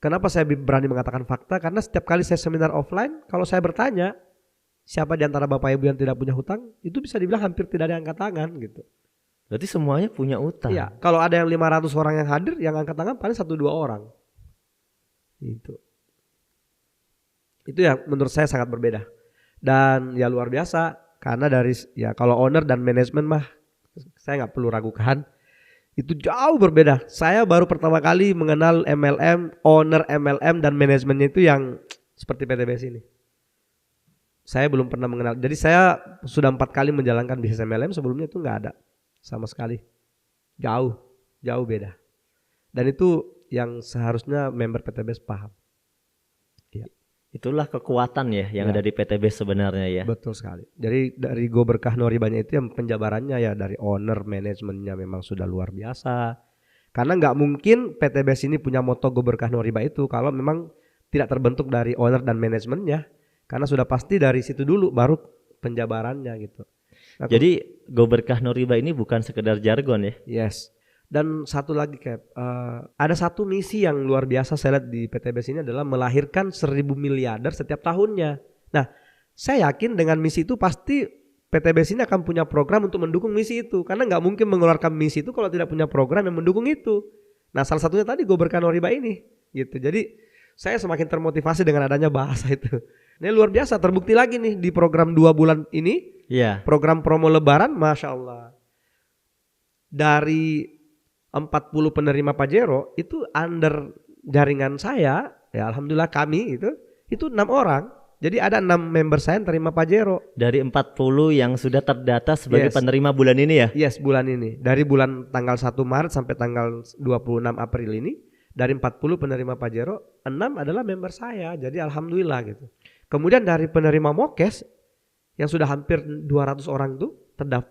Kenapa saya berani mengatakan fakta? Karena setiap kali saya seminar offline, kalau saya bertanya siapa di antara Bapak Ibu yang tidak punya hutang, itu bisa dibilang hampir tidak ada yang angkat tangan gitu. Berarti semuanya punya utang. Iya, kalau ada yang 500 orang yang hadir, yang angkat tangan paling 1-2 orang. Itu yang menurut saya sangat berbeda. Dan ya luar biasa, karena dari ya kalau owner dan manajemen mah saya nggak perlu ragukan, itu jauh berbeda. Saya baru pertama kali mengenal MLM, owner MLM dan manajemennya itu yang seperti PT BES ini. Saya belum pernah mengenal. Jadi saya sudah 4 kali menjalankan bisnis MLM, sebelumnya itu nggak ada sama sekali. Jauh beda. Dan itu yang seharusnya member PT BES paham. Ya. Itulah kekuatan ya yang ada di PT BES sebenarnya ya. Betul sekali. Jadi dari Go Berkah No Ribanya itu yang penjabarannya ya dari owner, manajemennya memang sudah luar biasa. Karena nggak mungkin PT BES ini punya moto Go Berkah No Riba itu kalau memang tidak terbentuk dari owner dan manajemennya. Karena sudah pasti dari situ dulu baru penjabarannya gitu. Nah, jadi Go Berkah No Riba ini bukan sekedar jargon ya. Yes. Dan satu lagi Cap, ada satu misi yang luar biasa saya lihat di PT BES ini adalah melahirkan 1.000 miliarder setiap tahunnya. Nah, saya yakin dengan misi itu pasti PT BES ini akan punya program untuk mendukung misi itu. Karena nggak mungkin mengeluarkan misi itu kalau tidak punya program yang mendukung itu. Nah, salah satunya tadi Go Berkah No Riba ini. Gitu. Jadi saya semakin termotivasi dengan adanya bahasa itu. Ini luar biasa, terbukti lagi nih di program 2 bulan ini. Iya. Program promo lebaran, Masya Allah. Dari 40 penerima Pajero itu under jaringan saya, ya alhamdulillah kami itu 6 orang. Jadi ada 6 member saya yang terima Pajero. Dari 40 yang sudah terdata sebagai penerima bulan ini ya? Yes, bulan ini. Dari bulan tanggal 1 Maret sampai tanggal 26 April ini, dari 40 penerima Pajero, 6 adalah member saya. Jadi alhamdulillah gitu. Kemudian dari penerima Mokes yang sudah hampir 200 orang itu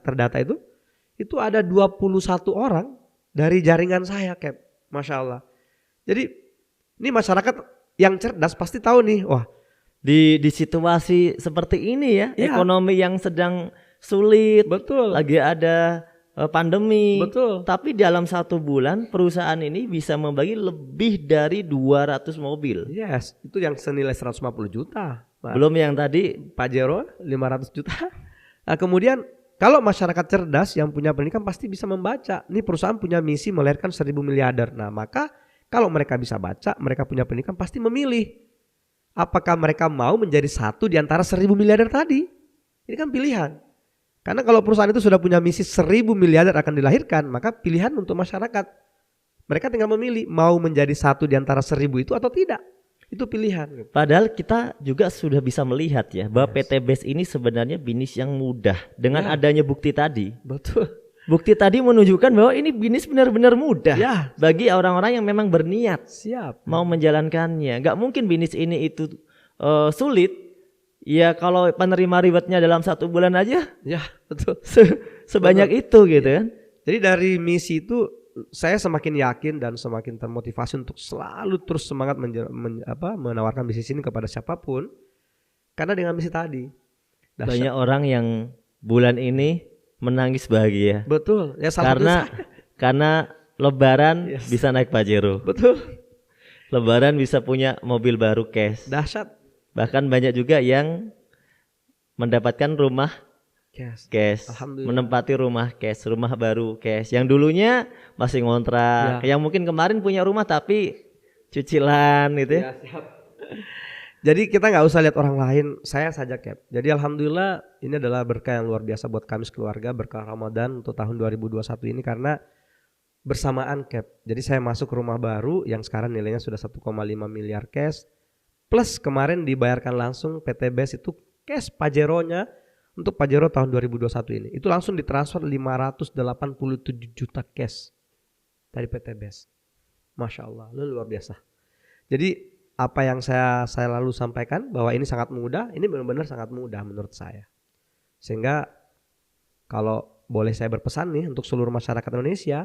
terdata itu ada 21 orang dari jaringan saya, Cap. Masya Allah. Jadi ini masyarakat yang cerdas pasti tahu nih, wah Di situasi seperti ini ya, Iya. ekonomi yang sedang sulit, betul, lagi ada pandemi. betul. Tapi dalam 1 bulan perusahaan ini bisa membagi lebih dari 200 mobil. Yes, itu yang senilai 150 juta. Pak. Belum yang tadi Pajero 500 juta. Nah, kemudian kalau masyarakat cerdas yang punya pendidikan pasti bisa membaca. Ini perusahaan punya misi melahirkan 1.000 miliarder. Nah, maka kalau mereka bisa baca, mereka punya pendidikan pasti memilih. Apakah mereka mau menjadi satu di antara 1.000 miliarder tadi? Ini kan pilihan. Karena kalau perusahaan itu sudah punya misi 1.000 miliarder akan dilahirkan, maka pilihan untuk masyarakat. Mereka tinggal memilih mau menjadi satu di antara 1.000 itu atau tidak. Itu pilihan. Padahal kita juga sudah bisa melihat ya bahwa Yes. PT BES ini sebenarnya bisnis yang mudah dengan Ya. adanya bukti tadi. Betul. Bukti tadi menunjukkan bahwa ini bisnis benar-benar mudah Ya, bagi orang-orang yang memang berniat siap. mau menjalankannya. Gak mungkin bisnis ini itu sulit. Ya kalau penerima rewardnya dalam 1 bulan aja Ya, betul. sebanyak itu gitu kan. Jadi dari misi itu saya semakin yakin dan semakin termotivasi untuk selalu terus semangat menawarkan bisnis ini kepada siapapun. Karena dengan misi tadi. Dahsyat. Banyak orang yang bulan ini menangis bahagia Betul. Ya salah satu saya. karena Lebaran Yes. bisa naik Pajero. Betul. Lebaran bisa punya mobil baru cash. Dahsyat. Bahkan banyak juga yang mendapatkan rumah Yes. cash, Alhamdulillah. menempati rumah cash, rumah baru cash. Yang dulunya masih ngontrak, yang mungkin kemarin punya rumah tapi cicilan gitu ya. Ya, siap. Jadi kita nggak usah lihat orang lain, saya saja, Cap. Jadi alhamdulillah ini adalah berkah yang luar biasa buat kami sekeluarga, berkah Ramadan untuk tahun 2021 ini karena bersamaan, Cap. Jadi saya masuk rumah baru yang sekarang nilainya sudah 1,5 miliar cash. Plus kemarin dibayarkan langsung PT BES itu cash Pajeronya untuk Pajero tahun 2021 ini. Itu langsung ditransfer 587 juta cash dari PT BES. Masya Allah, luar biasa. Jadi apa yang saya lalu sampaikan bahwa ini sangat mudah, ini benar-benar sangat mudah menurut saya. Sehingga kalau boleh saya berpesan nih untuk seluruh masyarakat Indonesia,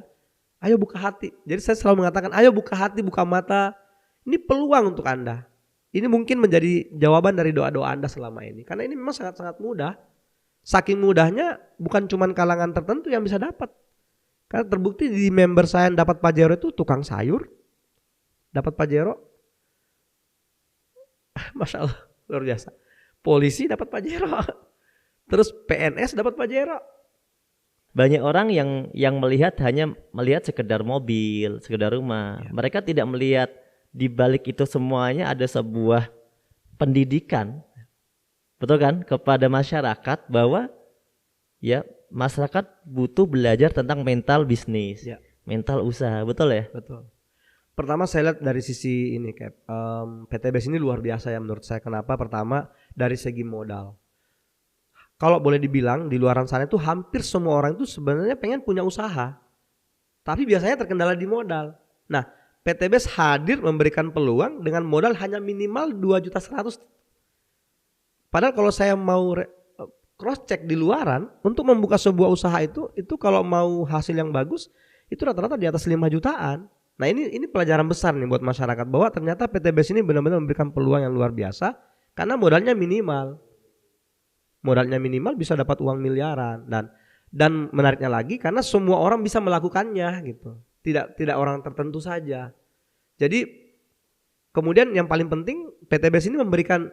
ayo buka hati. Jadi saya selalu mengatakan, ayo buka hati, buka mata. Ini peluang untuk Anda. Ini mungkin menjadi jawaban dari doa-doa Anda selama ini. Karena ini memang sangat-sangat mudah. Saking mudahnya bukan cuma kalangan tertentu yang bisa dapat. Karena terbukti di member saya yang dapat Pajero itu tukang sayur, dapat Pajero. Masya Allah, luar biasa. Polisi dapat Pajero. Terus PNS dapat Pajero. Banyak orang yang melihat hanya melihat sekedar mobil, sekedar rumah. Ya. Mereka tidak melihat di balik itu semuanya ada sebuah pendidikan. Betul kan? Kepada masyarakat bahwa ya masyarakat butuh belajar tentang mental bisnis, Ya. mental usaha, betul ya? Betul. Pertama saya lihat dari sisi ini, Cap. PT BES ini luar biasa ya menurut saya. Kenapa? Pertama dari segi modal. Kalau boleh dibilang di luaran sana itu hampir semua orang itu sebenarnya pengen punya usaha. Tapi biasanya terkendala di modal. Nah, PT BES hadir memberikan peluang dengan modal hanya minimal 2.100.000. Padahal kalau saya mau cross check di luaran untuk membuka sebuah usaha itu kalau mau hasil yang bagus itu rata-rata di atas 5 jutaan. Nah, ini pelajaran besar nih buat masyarakat bahwa ternyata PT BES ini benar-benar memberikan peluang yang luar biasa karena modalnya minimal. Modalnya minimal bisa dapat uang miliaran dan menariknya lagi karena semua orang bisa melakukannya gitu. Tidak orang tertentu saja. Jadi kemudian yang paling penting PT BES ini memberikan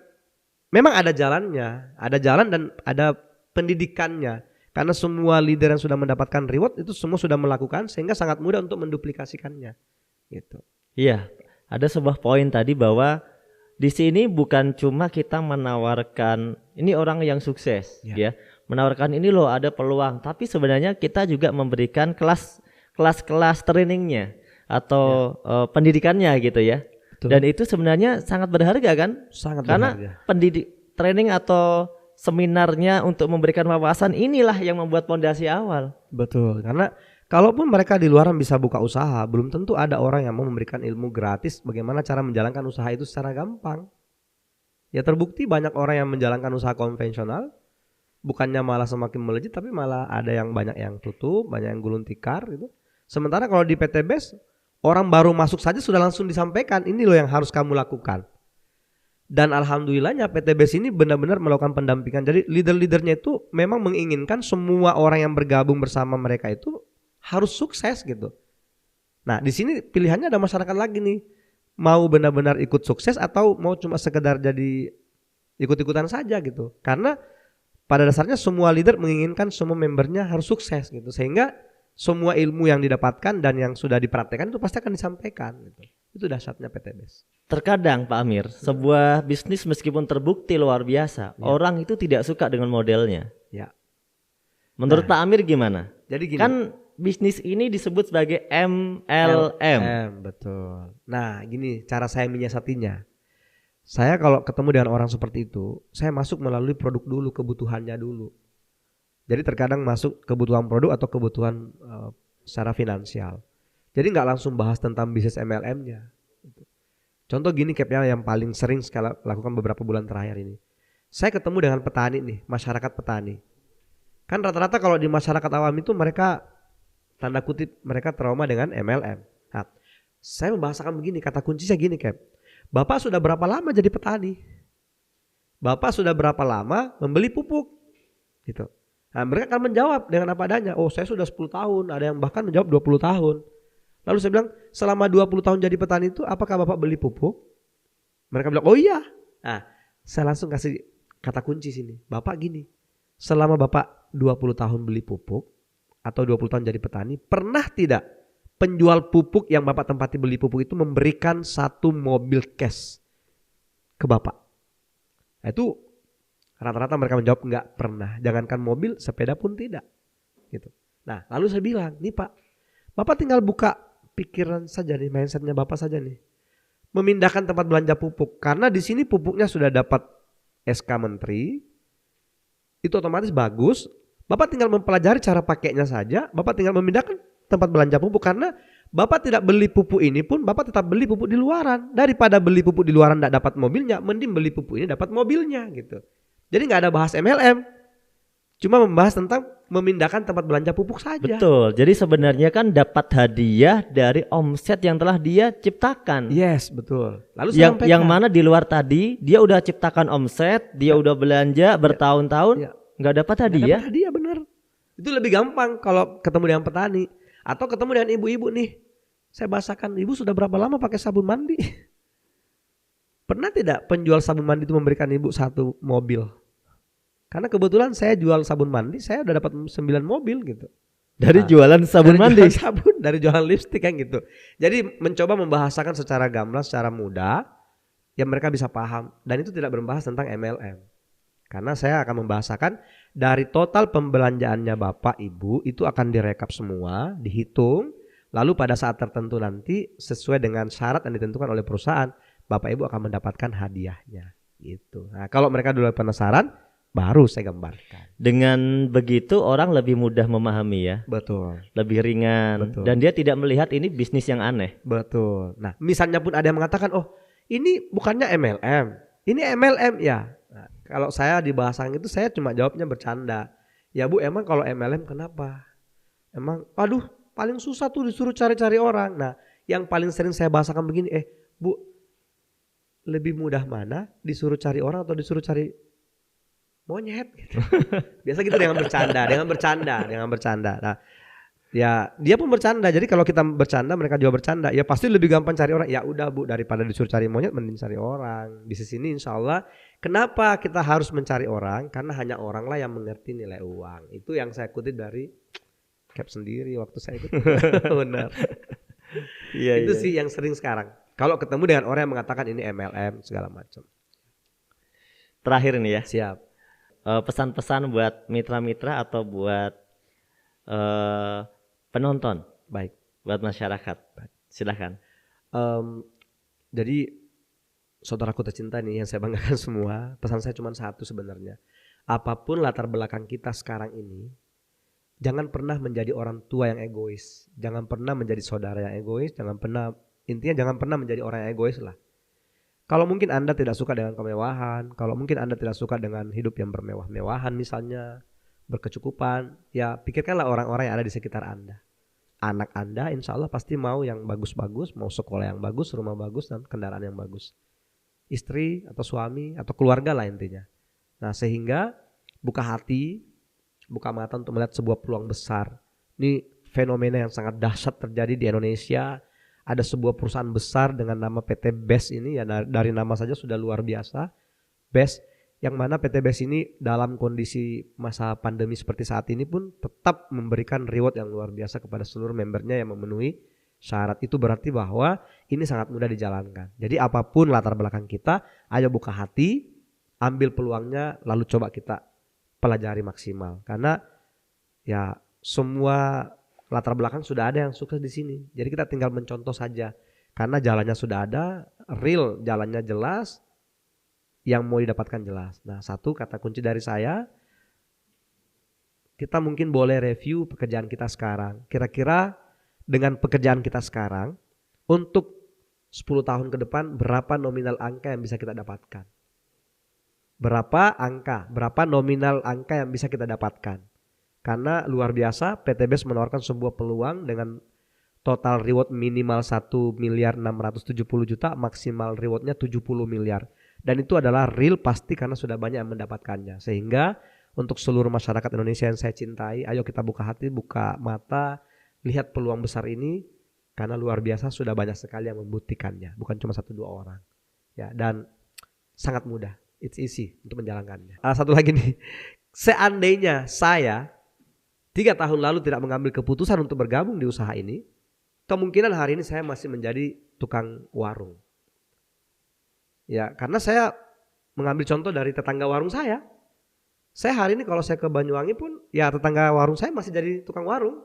memang ada jalannya, ada jalan dan ada pendidikannya. Karena semua leader yang sudah mendapatkan reward itu semua sudah melakukan sehingga sangat mudah untuk menduplikasikannya. Gitu. Iya, ada sebuah poin tadi bahwa di sini bukan cuma kita menawarkan ini orang yang sukses, ya, menawarkan ini loh ada peluang, tapi sebenarnya kita juga memberikan kelas trainingnya atau pendidikannya gitu ya. Betul. Dan itu sebenarnya sangat berharga kan? Sangat karena berharga. Training atau seminarnya untuk memberikan wawasan inilah yang membuat fondasi awal. Betul, karena kalaupun mereka di luaran bisa buka usaha, belum tentu ada orang yang mau memberikan ilmu gratis bagaimana cara menjalankan usaha itu secara gampang. Ya terbukti banyak orang yang menjalankan usaha konvensional, bukannya malah semakin melejit, tapi malah ada yang banyak yang tutup, banyak yang gulung tikar gitu. Sementara kalau di PTBes, orang baru masuk saja sudah langsung disampaikan, ini loh yang harus kamu lakukan. Dan alhamdulillahnya PTBes ini benar-benar melakukan pendampingan. Jadi leader-leadernya itu memang menginginkan semua orang yang bergabung bersama mereka itu harus sukses gitu. Nah di sini pilihannya ada masyarakat lagi nih, mau benar-benar ikut sukses atau mau cuma sekedar jadi ikut-ikutan saja gitu. Karena pada dasarnya semua leader menginginkan semua membernya harus sukses gitu. Sehingga semua ilmu yang didapatkan dan yang sudah dipraktekkan itu pasti akan disampaikan gitu. Itu dahsyatnya PTBes. Terkadang Pak Amir, sebuah bisnis meskipun terbukti luar biasa, orang itu tidak suka dengan modelnya. Ya. Menurut Pak Amir gimana? Jadi gini. Kan bisnis ini disebut sebagai MLM. Betul. Nah gini cara saya menyiasatinya. Saya kalau ketemu dengan orang seperti itu, saya masuk melalui produk dulu, kebutuhannya dulu. Jadi terkadang masuk kebutuhan produk atau kebutuhan secara finansial. Jadi nggak langsung bahas tentang bisnis MLM-nya. Contoh gini yang paling sering sekali lakukan beberapa bulan terakhir ini. Saya ketemu dengan petani nih, masyarakat petani. Kan rata-rata kalau di masyarakat awam itu mereka tanda kutip mereka trauma dengan MLM. Nah, saya membahasakan begini, kata kuncinya gini Bapak sudah berapa lama jadi petani? Bapak sudah berapa lama membeli pupuk? Gitu. Nah, mereka akan menjawab dengan apa adanya. Oh, saya sudah 10 tahun, ada yang bahkan menjawab 20 tahun. Lalu saya bilang, selama 20 tahun jadi petani itu apakah Bapak beli pupuk? Mereka bilang, oh iya. Nah, saya langsung kasih kata kunci sini. Bapak gini, selama Bapak 20 tahun beli pupuk atau 20 tahun jadi petani, pernah tidak penjual pupuk yang Bapak tempati beli pupuk itu memberikan 1 mobil cash ke Bapak? Nah, itu rata-rata mereka menjawab enggak pernah. Jangankan mobil, sepeda pun tidak. Gitu. Nah, lalu saya bilang, nih Pak, Bapak tinggal buka pikiran saja nih, mindsetnya Bapak saja nih. Memindahkan tempat belanja pupuk. Karena di sini pupuknya sudah dapat SK Menteri. Itu otomatis bagus. Bapak tinggal mempelajari cara pakainya saja. Bapak tinggal memindahkan tempat belanja pupuk. Karena Bapak tidak beli pupuk ini pun Bapak tetap beli pupuk di luaran. Daripada beli pupuk di luaran tidak dapat mobilnya, mending beli pupuk ini dapat mobilnya gitu. Jadi gak ada bahas MLM. Cuma membahas tentang memindahkan tempat belanja pupuk saja. Betul. Jadi sebenarnya kan dapat hadiah dari omset yang telah dia ciptakan. Yes, betul. Lalu yang mana di luar tadi dia udah ciptakan omset, dia udah belanja bertahun-tahun, nggak dapat hadiah. Nggak dapat hadiah, bener. Itu lebih gampang kalau ketemu dengan petani atau ketemu dengan ibu-ibu nih. Saya bahasakan, ibu sudah berapa lama pakai sabun mandi? Pernah tidak penjual sabun mandi itu memberikan ibu 1 mobil? Karena kebetulan saya jual sabun mandi, saya udah dapat 9 mobil gitu. Dari jualan sabun mandi? Jualan sabun, dari jualan lipstik kan gitu. Jadi mencoba membahasakan secara gamblang, secara mudah, yang mereka bisa paham. Dan itu tidak membahas tentang MLM. Karena saya akan membahasakan dari total pembelanjaannya Bapak Ibu, itu akan direkap semua, dihitung. Lalu pada saat tertentu nanti sesuai dengan syarat yang ditentukan oleh perusahaan, Bapak Ibu akan mendapatkan hadiahnya. Gitu. Nah kalau mereka dulu penasaran, baru saya gambarkan. Dengan begitu orang lebih mudah memahami ya. Betul. Lebih ringan. Betul. Dan dia tidak melihat ini bisnis yang aneh. Betul. Nah misalnya pun ada yang mengatakan, oh ini bukannya MLM, ini MLM ya. Nah, kalau saya di bahasan itu saya cuma jawabnya bercanda. Ya Bu, emang kalau MLM kenapa? Emang aduh paling susah tuh disuruh cari-cari orang. Nah yang paling sering saya bahasakan begini, Bu, lebih mudah mana disuruh cari orang atau disuruh cari monyet gitu. Biasa gitu dengan bercanda. Nah, ya dia pun bercanda. Jadi kalau kita bercanda, mereka juga bercanda. Ya pasti lebih gampang cari orang. Ya udah Bu, daripada disuruh cari monyet mending cari orang. Bisnis ini insya Allah. Kenapa kita harus mencari orang? Karena hanya oranglah yang mengerti nilai uang. Itu yang saya kutip dari Cap sendiri waktu saya ikut. Benar. Itu sih yang sering sekarang. Kalau ketemu dengan orang yang mengatakan ini MLM segala macam. Terakhir nih ya. Siap. Pesan-pesan buat mitra-mitra atau buat penonton, baik, buat masyarakat, silakan. Jadi saudaraku tercinta nih yang saya banggakan semua, pesan saya cuma satu sebenarnya. Apapun latar belakang kita sekarang ini, jangan pernah menjadi orang tua yang egois, jangan pernah menjadi saudara yang egois, intinya jangan pernah menjadi orang yang egois lah. Kalau mungkin Anda tidak suka dengan kemewahan, kalau mungkin Anda tidak suka dengan hidup yang bermewah-mewahan misalnya, berkecukupan, ya pikirkanlah orang-orang yang ada di sekitar Anda. Anak Anda insya Allah pasti mau yang bagus-bagus, mau sekolah yang bagus, rumah bagus, dan kendaraan yang bagus. Istri atau suami atau keluarga lah intinya. Nah sehingga buka hati, buka mata untuk melihat sebuah peluang besar. Ini fenomena yang sangat dahsyat terjadi di Indonesia. Ada sebuah perusahaan besar dengan nama PT BES ini, ya dari nama saja sudah luar biasa. BES, yang mana PT BES ini dalam kondisi masa pandemi seperti saat ini pun tetap memberikan reward yang luar biasa kepada seluruh membernya yang memenuhi syarat. Itu berarti bahwa ini sangat mudah dijalankan. Jadi apapun latar belakang kita, ayo buka hati, ambil peluangnya, lalu coba kita pelajari maksimal. Karena ya semua latar belakang sudah ada yang sukses di sini. Jadi kita tinggal mencontoh saja. Karena jalannya sudah ada, real jalannya jelas, yang mau didapatkan jelas. Nah, satu kata kunci dari saya, kita mungkin boleh review pekerjaan kita sekarang. Kira-kira dengan pekerjaan kita sekarang, untuk 10 tahun ke depan berapa nominal angka yang bisa kita dapatkan? Berapa nominal angka yang bisa kita dapatkan? Karena luar biasa PT BES menawarkan sebuah peluang dengan total reward minimal 1.670.000.000, maksimal rewardnya 70 miliar. Dan itu adalah real pasti karena sudah banyak yang mendapatkannya. Sehingga untuk seluruh masyarakat Indonesia yang saya cintai, ayo kita buka hati, buka mata, lihat peluang besar ini. Karena luar biasa sudah banyak sekali yang membuktikannya. Bukan cuma 1-2 orang. Ya, dan sangat mudah. It's easy untuk menjalankannya. Satu lagi nih, seandainya saya 3 tahun lalu tidak mengambil keputusan untuk bergabung di usaha ini, kemungkinan hari ini saya masih menjadi tukang warung. Ya, karena saya mengambil contoh dari tetangga warung saya. Saya hari ini kalau saya ke Banyuwangi pun, ya tetangga warung saya masih jadi tukang warung.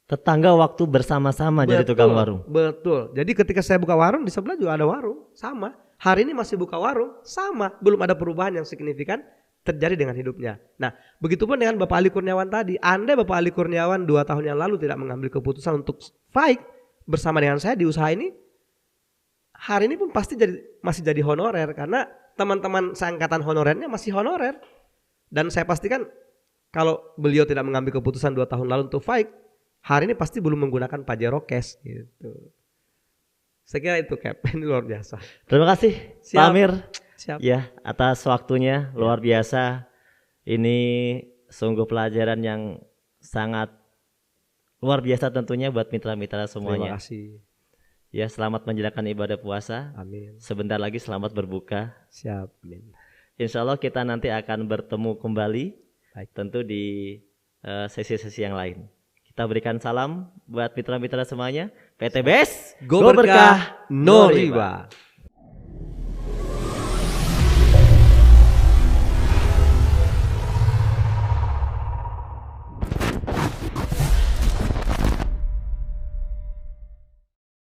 Tetangga waktu bersama-sama jadi tukang warung. Betul. Jadi ketika saya buka warung, di sebelah juga ada warung, sama. Hari ini masih buka warung, sama. Belum ada perubahan yang signifikan terjadi dengan hidupnya. Nah, begitupun dengan Bapak Ali Kurniawan tadi. Andai Bapak Ali Kurniawan 2 tahun yang lalu tidak mengambil keputusan untuk fight bersama dengan saya di usaha ini, hari ini pun pasti masih jadi honorer. Karena teman-teman seangkatan honorernya masih honorer. Dan saya pastikan kalau beliau tidak mengambil keputusan 2 tahun lalu untuk fight, hari ini pasti belum menggunakan Pajero Cash gitu. Saya kira itu Cap, ini luar biasa. Terima kasih Pak Amir. Siap. Ya, atas waktunya luar biasa. Ini sungguh pelajaran yang sangat luar biasa tentunya buat mitra-mitra semuanya. Terima kasih. Ya, selamat menjalankan ibadah puasa. Amin. Sebentar lagi selamat berbuka. Siap. Amin. Insya Allah kita nanti akan bertemu kembali. Baik. Tentu di sesi-sesi yang lain. Kita berikan salam buat mitra-mitra semuanya. PT BES, Go berkah, no riba.